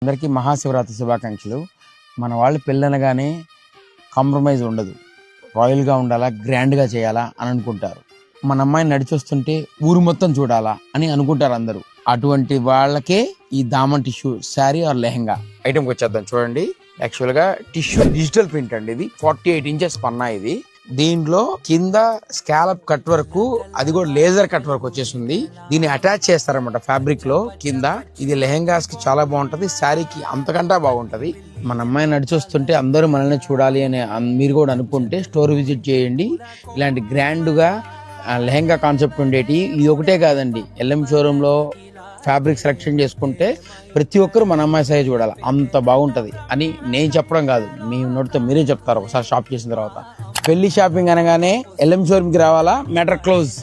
అందరికీ మహాశివరాత్రి శుభాకాంక్షలు. మన వాళ్ళు పెళ్ళనగానే కాంప్రమైజ్ ఉండదు, రాయల్గా ఉండాలా, గ్రాండ్గా చేయాలా అని అనుకుంటారు. మన అమ్మాయిని నడిచొస్తుంటే ఊరు మొత్తం చూడాలా అని అనుకుంటారు అందరూ. అటువంటి వాళ్ళకే ఈ దామన్ టిష్యూ శారీ ఆర్ లెహంగా ఐటమ్కి వచ్చేద్దాం. చూడండి, యాక్చువల్గా టిష్యూ డిజిటల్ ప్రింట్ అండి. ఇది 48 ఇంచెస్ పన్నా. ఇది దీంట్లో కింద స్కాలప్ కట్ వరకు, అది కూడా లేజర్ కట్ వరకు వచ్చేసింది. దీన్ని అటాచ్ చేస్తారన్నమాట ఫ్యాబ్రిక్ లో కింద. ఇది లెహెంగాస్ కి చాలా బాగుంటది, శారీకి అంతకంటే బాగుంటది. మన అమ్మాయి నడిచొస్తుంటే అందరూ మనల్ని చూడాలి అని మీరు కూడా అనుకుంటే స్టోర్ విజిట్ చేయండి. ఇలాంటి గ్రాండ్ గా లెహెంగా కాన్సెప్ట్ ఉండేటి ఇది ఒకటే కాదండి. ఎల్ఎం షోరూమ్ లో ఫ్యాబ్రిక్ సెలెక్షన్ చేసుకుంటే ప్రతి ఒక్కరు మన అమ్మాయి సైజ్ చూడాలి, అంత బాగుంటది అని నేను చెప్పడం కాదు, మీ నోటితో మీరే చెప్తారు ఒకసారి షాప్ చేసిన తర్వాత. పెళ్లి షాపింగ్ అనగానే ఎల్ఎం షోరూమ్కి రావాలా, మ్యాటర్ క్లోజ్.